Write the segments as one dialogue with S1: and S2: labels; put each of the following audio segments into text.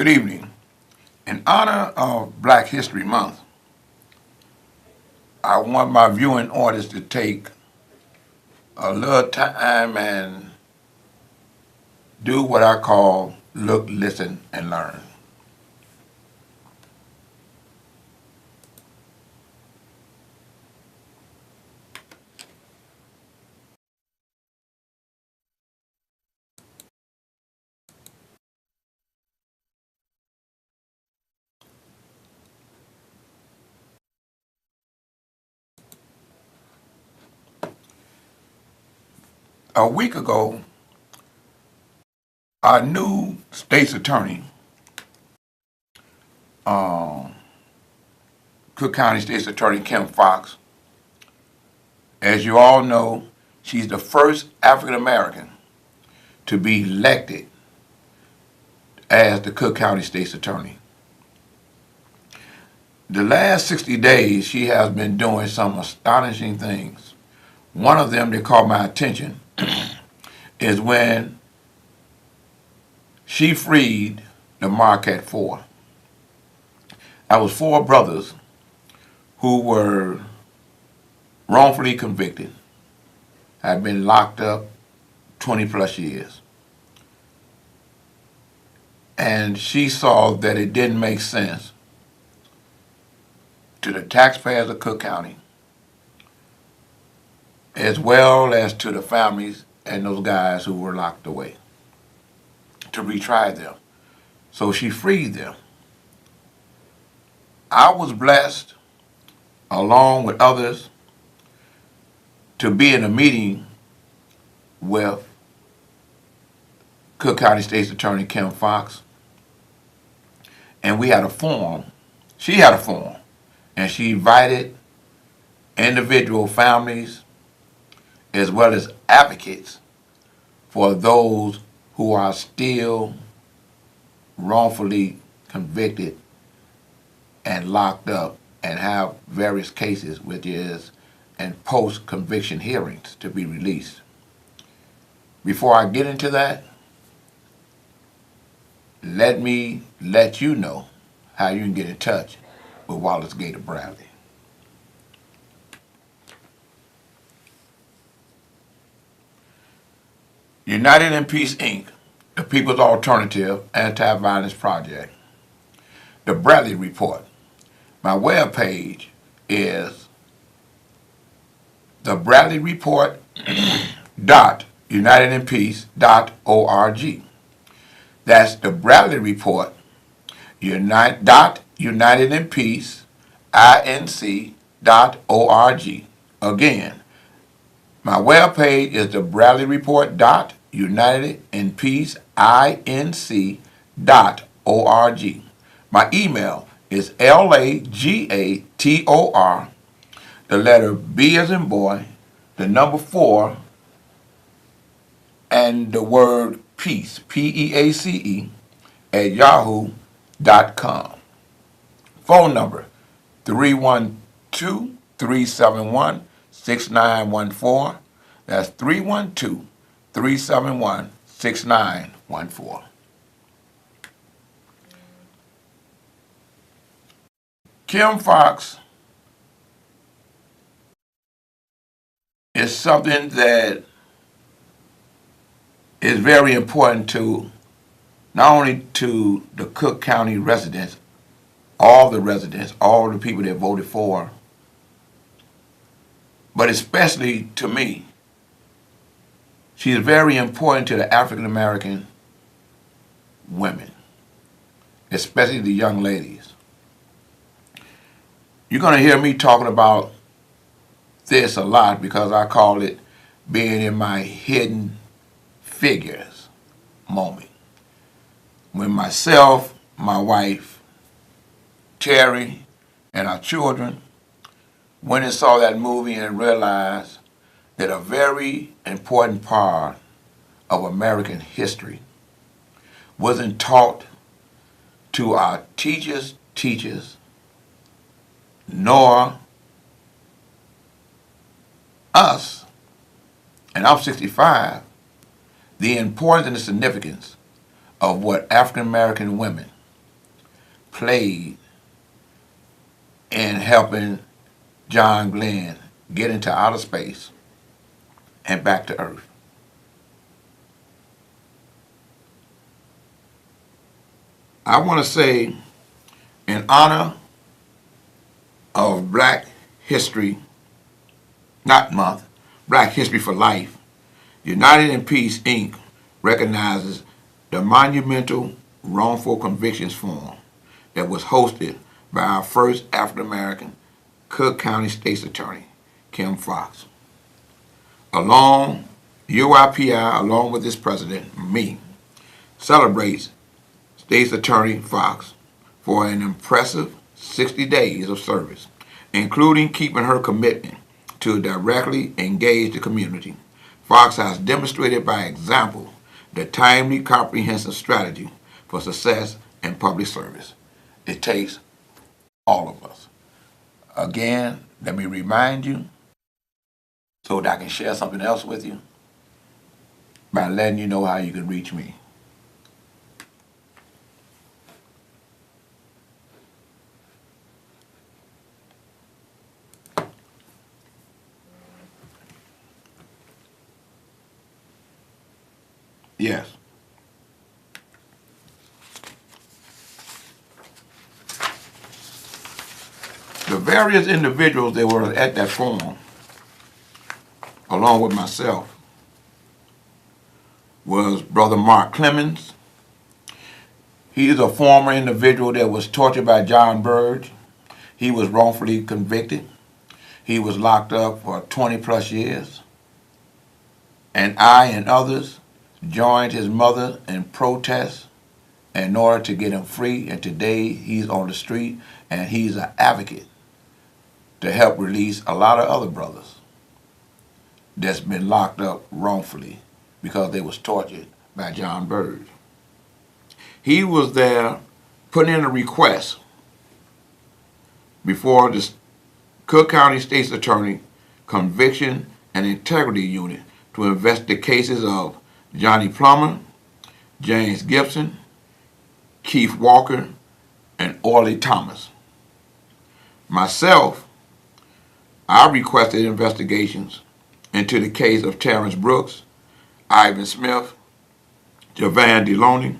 S1: Good evening. In honor of Black History Month, I want my viewing audience to take a little time and do what I call look, listen, and learn. A week ago, our new state's attorney, Cook County State's Attorney Kim Foxx, as you all know, she's the first African American to be elected as the Cook County State's Attorney. The last 60 days, she has been doing some astonishing things. One of them that caught my attention is when she freed the Marquette Four. That was four brothers who were wrongfully convicted, had been locked up 20 plus years. And she saw that it didn't make sense to the taxpayers of Cook County, as well as to the families and those guys who were locked away, to retry them. So she freed them. I was blessed, along with others, to be in a meeting with Cook County State's Attorney Kim Foxx, and we had a forum. She had a forum, and she invited individual families as well as advocates for those who are still wrongfully convicted and locked up and have various cases, which is in post-conviction hearings to be released. Before I get into that, let me let you know how you can get in touch with Wallace Gator Bradley. United in Peace, Inc., the People's Alternative Anti-Violence Project. The Bradley Report. My webpage is thebradleyreport.unitedinpeace.org. That's the Bradley Report, unitedinpeace.org. Again, my webpage is the Bradley Report.unitedinpeace.org. My email is LAGATOR, the letter B as in boy, the number 4, and the word peace, PEACE, at yahoo.com. Phone number 312-371-6914. That's 312-371-6914. Kim Foxx is something that is very important to not only to the Cook County residents, all the people that voted for her, but especially to me. She is very important to the African American women, especially the young ladies. You're going to hear me talking about this a lot because I call it being in my hidden figures moment. When myself, my wife, Terry, and our children went and saw that movie and realized that a very important part of American history wasn't taught to our teachers, nor us, and I'm 65, the importance and the significance of what African American women played in helping John Glenn get into outer space and back to Earth. I want to say, in honor of Black History, not month, Black History for Life, United in Peace, Inc. recognizes the monumental wrongful convictions forum that was hosted by our first African American Cook County State's Attorney, Kim Foxx. UIPI, along with its president, me, celebrates State's Attorney Foxx for an impressive 60 days of service, including keeping her commitment to directly engage the community. Foxx has demonstrated by example the timely, comprehensive strategy for success in public service. It takes all of us. Again, let me remind you so that I can share something else with you by letting you know how you can reach me. Yes. The various individuals that were at that forum, along with myself, was Brother Mark Clemens. He is a former individual that was tortured by John Burge. He was wrongfully convicted. He was locked up for 20 plus years. And I and others joined his mother in protest in order to get him free. And today he's on the street and he's an advocate to help release a lot of other brothers that's been locked up wrongfully because they was tortured by John Burge. He was there putting in a request before the Cook County State's Attorney Conviction and Integrity Unit to investigate cases of Johnny Plummer, James Gibson, Keith Walker, and Orly Thomas. Myself, I requested investigations into the case of Terrence Brooks, Ivan Smith, Javan Deloney,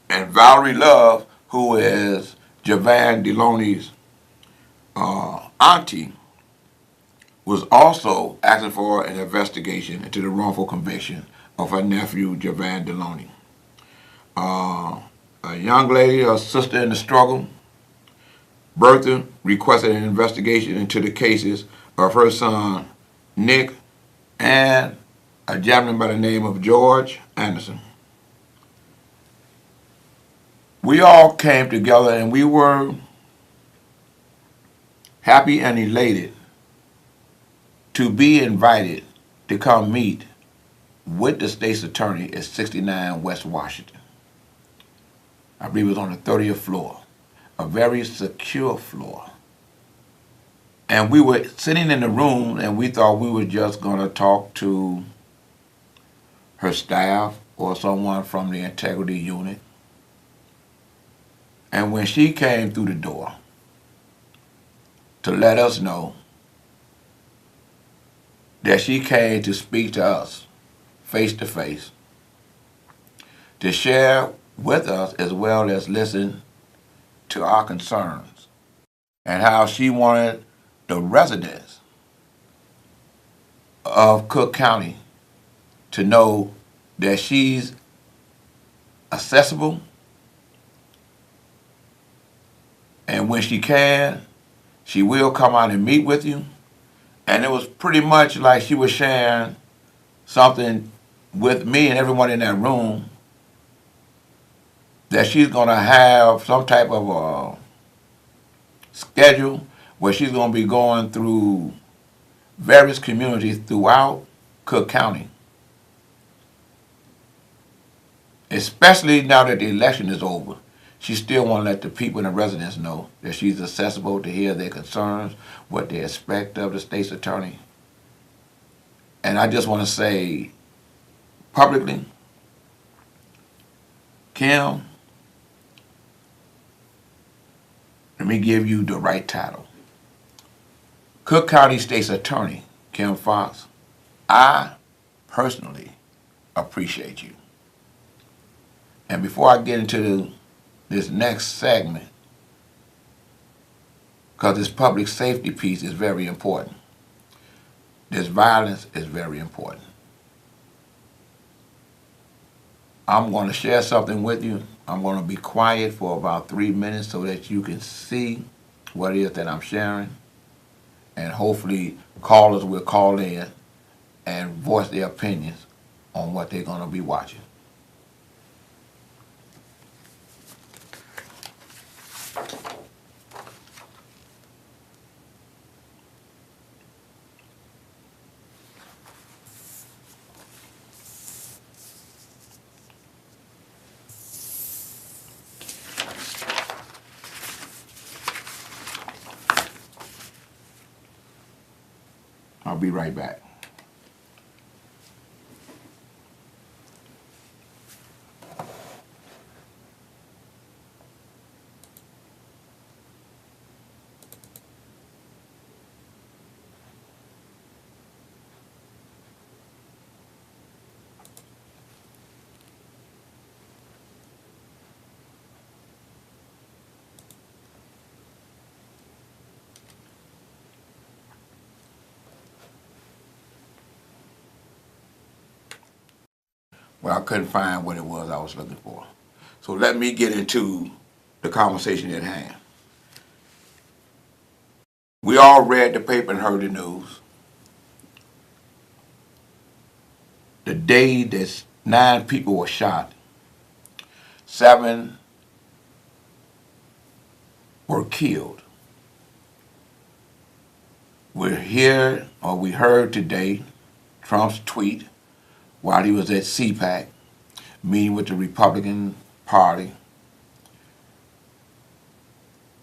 S1: and Valerie Love, who is Javan Deloney's auntie, was also asking for an investigation into the wrongful conviction of her nephew, Javan Deloney. A young lady, a sister in the struggle, Bertha, requested an investigation into the cases of her son, Nick, and a gentleman by the name of George Anderson. We all came together and we were happy and elated to be invited to come meet with the state's attorney at 69 West Washington. I believe it was on the 30th floor, a very secure floor. And we were sitting in the room and we thought we were just going to talk to her staff or someone from the integrity unit. And when she came through the door to let us know that she came to speak to us face to face, to share with us as well as listen to our concerns, and how she wanted the residents of Cook County to know that she's accessible, and when she can, she will come out and meet with you. And it was pretty much like she was sharing something with me and everyone in that room, that she's going to have some type of a schedule where she's going to be going through various communities throughout Cook County, especially now that the election is over. She still want to let the people and the residents know that she's accessible to hear their concerns, what they expect of the state's attorney. And I just want to say publicly, Kim, Let me give you the right title. Cook County State's Attorney, Kim Foxx, I personally appreciate you. And before I get into this next segment, because this public safety piece is very important, this violence is very important. I'm going to share something with you. I'm going to be quiet for about 3 minutes so that you can see what it is that I'm sharing. And hopefully callers will call in and voice their opinions on what they're going to be watching. I'll be right back. Well, I couldn't find what it was I was looking for. So let me get into the conversation at hand. We all read the paper and heard the news. The day that 9 people were shot, 7 were killed. We heard today Trump's tweet while he was at CPAC, meeting with the Republican Party.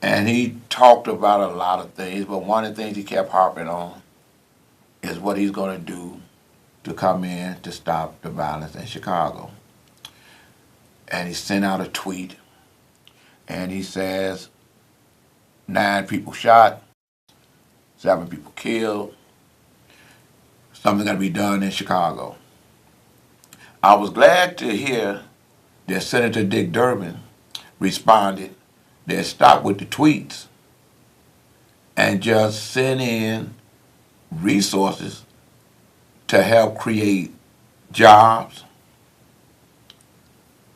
S1: And he talked about a lot of things, but one of the things he kept harping on is what he's going to do to come in to stop the violence in Chicago. And he sent out a tweet, and he says 9 people shot, 7 people killed, something got to be done in Chicago. I was glad to hear that Senator Dick Durbin responded that stopped with the tweets and just sent in resources to help create jobs,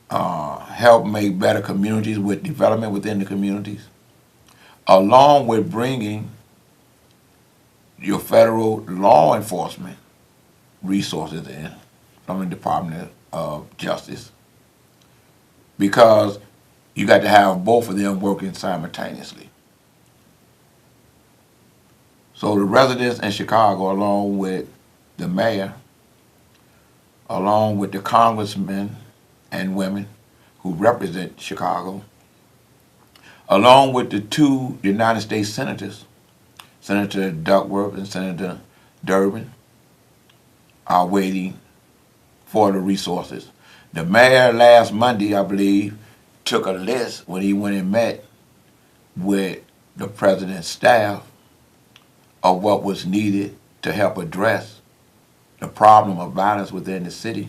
S1: help make better communities with development within the communities, along with bringing your federal law enforcement resources in from the Department of Justice, because you got to have both of them working simultaneously. So the residents in Chicago, along with the mayor, along with the congressmen and women who represent Chicago, along with the 2 United States senators, Senator Duckworth and Senator Durbin, are waiting for the resources. The mayor last Monday, I believe, took a list when he went and met with the president's staff of what was needed to help address the problem of violence within the city.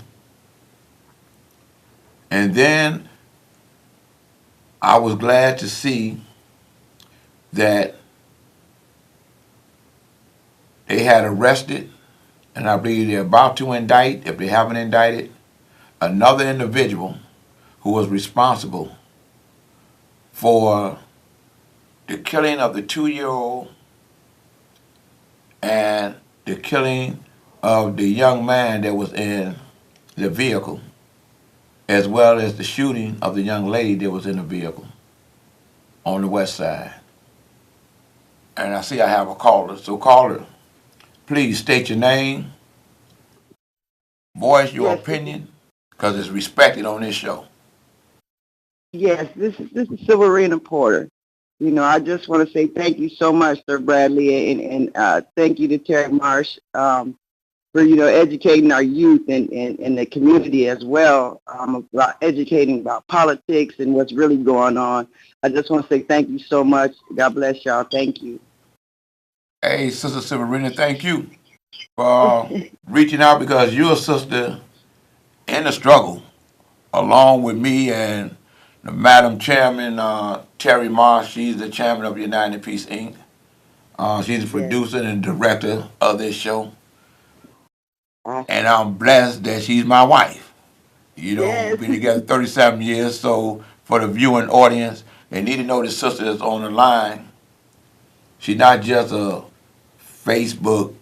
S1: And then I was glad to see that they had arrested, and I believe they're about to indict, if they haven't indicted, another individual who was responsible for the killing of the 2-year-old and the killing of the young man that was in the vehicle, as well as the shooting of the young lady that was in the vehicle on the west side. And I see I have a caller. So caller, please state your name, voice your opinion, because it's respected on this show.
S2: Yes, this is Silverina Porter. You know, I just want to say thank you so much, Sir Bradley, and thank you to Terry Marsh for educating our youth and the community as well, about educating about politics and what's really going on. I just want to say thank you so much. God bless y'all. Thank you.
S1: Hey, Sister Severina, thank you for reaching out because you're a sister in the struggle, along with me and the Madam Chairman, Terry Marsh. She's the chairman of United Peace Inc. She's the
S2: Yes.
S1: producer and director of this show. And
S2: Awesome.
S1: I'm blessed that she's my wife. You know, we've
S2: Yes.
S1: been together 37 years, so for the viewing audience, they need to know the sister is on the line. She's not just a Facebook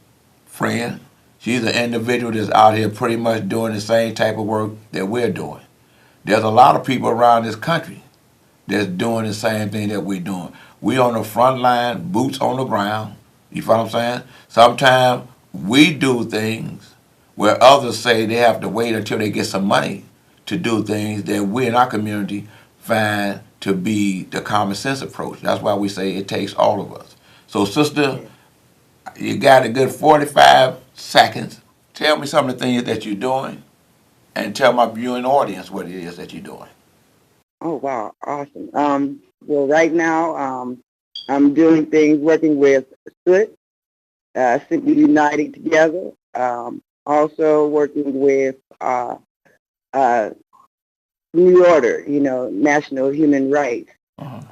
S1: friend. She's an individual that's out here pretty much doing the same type of work that we're doing. There's a lot of people around this country that's doing the same thing that we're doing. We on the front line, boots on the ground. You follow what I'm saying? Sometimes we do things where others say they have to wait until they get some money to do things that we in our community find to be the common sense approach. That's why we say it takes all of us. So, sister,
S2: Yes.
S1: you got a good 45 seconds. Tell me some of the things that you're doing and tell my viewing audience what it is that you're doing.
S2: Oh wow, awesome. Well, right now, I'm doing things working with Soot, Simply United Together. Also working with uh, New Order, National Human Rights.
S1: Uh-huh.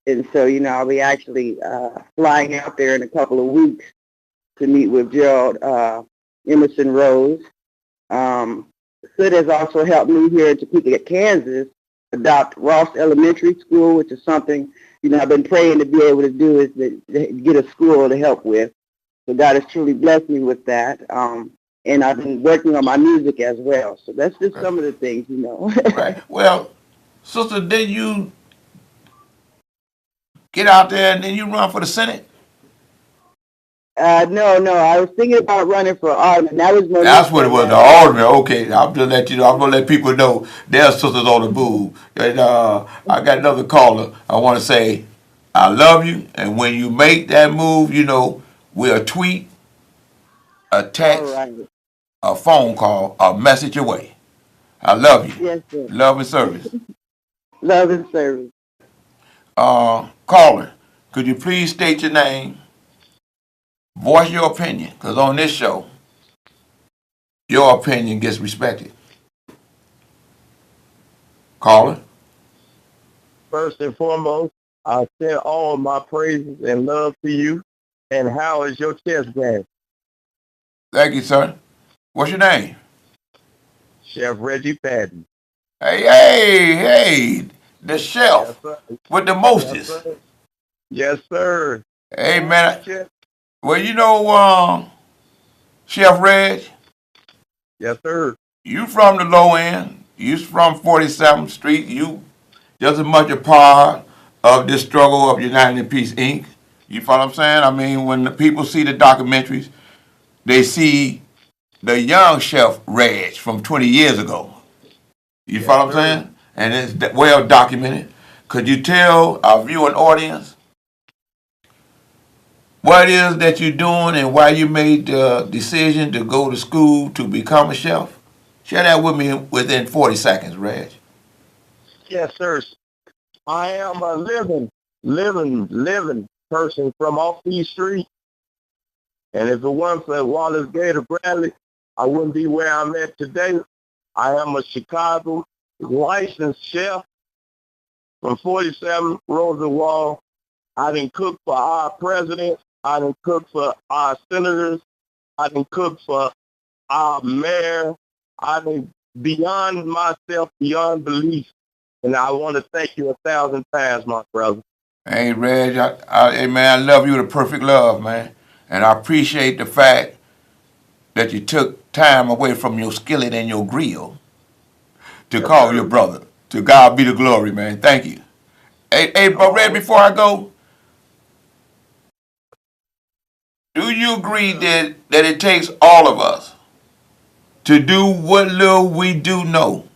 S2: And so, I'll be actually flying out there in a couple of weeks to meet with Gerald Emerson Rose. Soot has also helped me here in Topeka, Kansas, adopt Ross Elementary School, which is something, I've been praying to be able to do, is to get a school to help with. So God has truly blessed me with that. And I've been working on my music as well. So that's just
S1: Okay.
S2: some of the things.
S1: Right. Well, sister, then you get out there and then you run for the Senate?
S2: No. I was thinking about running for alderman. That was
S1: That's
S2: Monique
S1: what it
S2: saying
S1: was, the
S2: that.
S1: alderman. Okay, I'm just let you know. I'm gonna let people know there's sisters on the move. And I got another caller. I want to say I love you, and when you make that move, we'll tweet, a
S2: All
S1: text,
S2: right.
S1: a phone call, a message away. I love you.
S2: Yes, sir.
S1: Love and service.
S2: Love and service.
S1: Caller, could you please state your name, voice your opinion, because on this show, your opinion gets respected. Caller.
S3: First and foremost, I send all my praises and love to you. And how is your chest game?
S1: Thank you, sir. What's your name?
S3: Chef Reggie Patton.
S1: Hey, the
S3: Yes,
S1: chef
S3: sir.
S1: with the
S3: Yes,
S1: mostest.
S3: sir. Yes, sir.
S1: Hey,
S3: And
S1: man.
S3: Chef.
S1: Well, Chef Reg,
S3: Yes, sir.
S1: you from the low end. You from 47th Street. You just as much a part of this struggle of United Peace Inc. You follow what I'm saying? I mean, when the people see the documentaries, they see the young Chef Reg from 20 years ago. You
S3: Yes,
S1: follow what I'm
S3: sir.
S1: saying? And it's well documented. Could you tell our viewing audience what it is that you're doing and why you made the decision to go to school to become a chef? Share that with me within 40 seconds, Reg.
S3: Yes, sir. I am a living person from off these streets. And if it weren't for Wallace Gator Bradley, I wouldn't be where I'm at today. I am a Chicago licensed chef from 47 Roosevelt. I done cook for our president. I done cook for our senators. I done cook for our mayor. I done beyond myself, beyond belief. And I want to thank you 1,000 times, my brother.
S1: Hey, Reg, hey, man, I love you with a perfect love, man. And I appreciate the fact that you took time away from your skillet and your grill to
S3: Yes,
S1: call your
S3: sir.
S1: brother. To God be the glory, man. Thank you. Hey,
S3: I'm
S1: but Reg,
S3: always,
S1: before I go, do you
S3: yes,
S1: agree
S3: sir.
S1: that it takes all of us to do what little we do know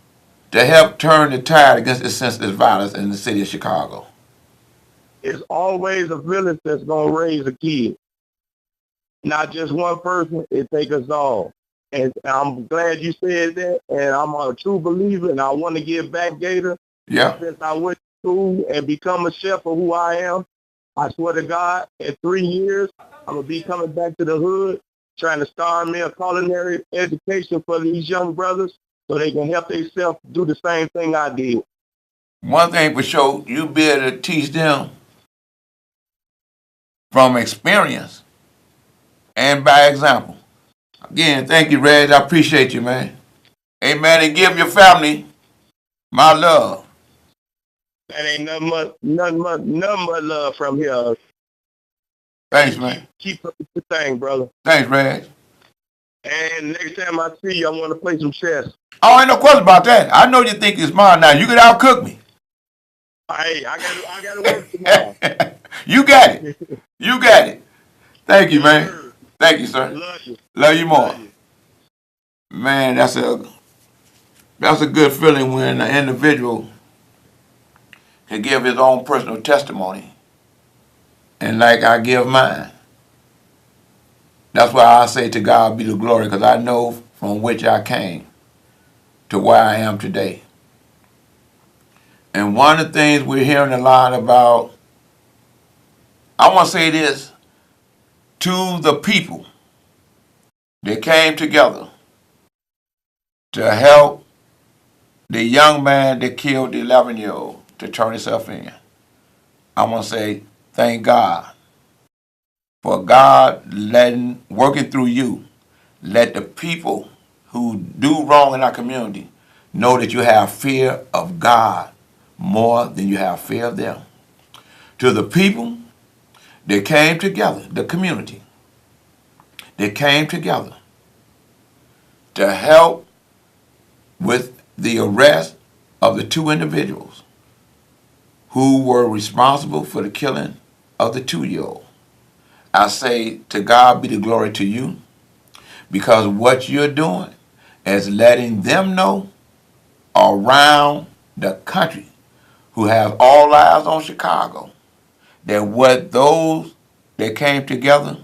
S1: to help turn the tide against the senseless violence in the city of Chicago?
S3: It's always a village that's going to raise a kid. not just one person. It takes us all. And I'm glad you said that. And I'm a true believer, and I want to give back, Gator.
S1: Yeah.
S3: Since I went to school and become a chef of who I am, I swear to God, in 3 years, I'm going to be coming back to the hood, trying to start me a culinary education for these young brothers so they can help themselves do the same thing I did.
S1: One thing for sure, you be able to teach them from experience and by example. Again, thank you, Reg. I appreciate you, man. Amen. And give your family my love.
S3: That ain't nothing but love from here.
S1: Thanks, man.
S3: Keep up the thing, brother.
S1: Thanks, Reg.
S3: And next time I see you, I want to play some chess.
S1: Oh, ain't no question about that. I know you think it's mine now. You can outcook me.
S3: Hey, I got to work tomorrow.
S1: You got it. You got it. Thank you, man. Thank you, sir.
S3: Love you.
S1: Love you more.
S3: Love you.
S1: Man, that's a good feeling when an individual can give his own personal testimony. And like I give mine. That's why I say to God be the glory, because I know from which I came to where I am today. And one of the things we're hearing a lot about, I want to say this to the people that came together to help the young man that killed the 11-year-old to turn himself in. I want to say thank God for God working through you, let the people who do wrong in our community know that you have fear of God more than you have fear of them. To the people that came together, the community, that came together to help with the arrest of the 2 individuals who were responsible for the killing of the 2-year-old. I say to God be the glory to you, because what you're doing is letting them know around the country who have all eyes on Chicago that what those that came together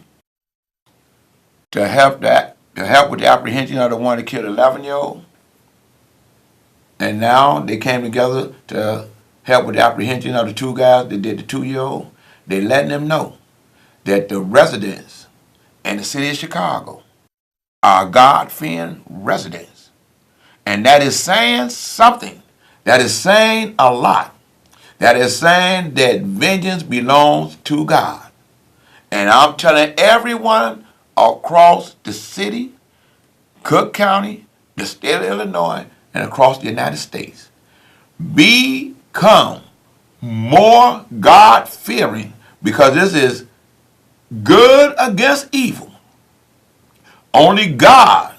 S1: to help with the apprehension of the one that killed the 11-year-old, and now they came together to help with the apprehension of the 2 guys that did the 2-year-old. They letting them know that the residents in the city of Chicago are God-fearing residents. And that is saying something. That is saying a lot. That is saying that vengeance belongs to God. And I'm telling everyone across the city, Cook County, the state of Illinois, and across the United States, become more God-fearing, because this is good against evil. Only God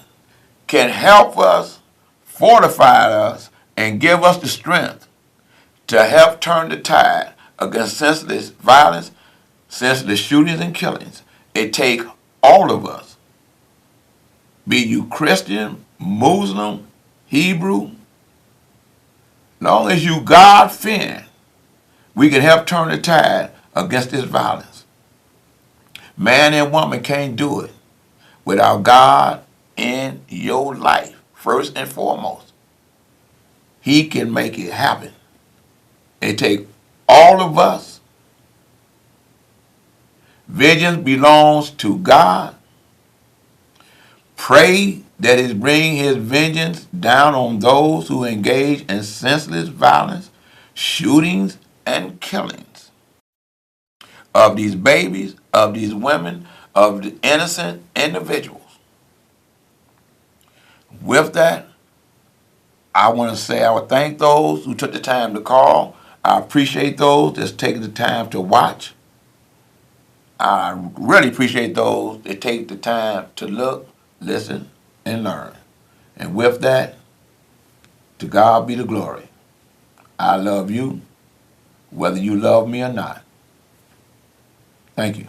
S1: can help us, fortify us, and give us the strength to help turn the tide against senseless violence, senseless shootings and killings. It takes all of us, be you Christian, Muslim, Hebrew, long as you God-fearing, we can help turn the tide against this violence. Man and woman can't do it without God in your life, first and foremost. He can make it happen. It takes all of us. Vengeance belongs to God. Pray that He bring His vengeance down on those who engage in senseless violence, shootings, and killings of these babies, of these women, of the innocent individuals. With that, I want to say I would thank those who took the time to call. I appreciate those that's taking the time to watch. I really appreciate those that take the time to look, listen, and learn. And with that, to God be the glory. I love you, whether you love me or not. Thank you.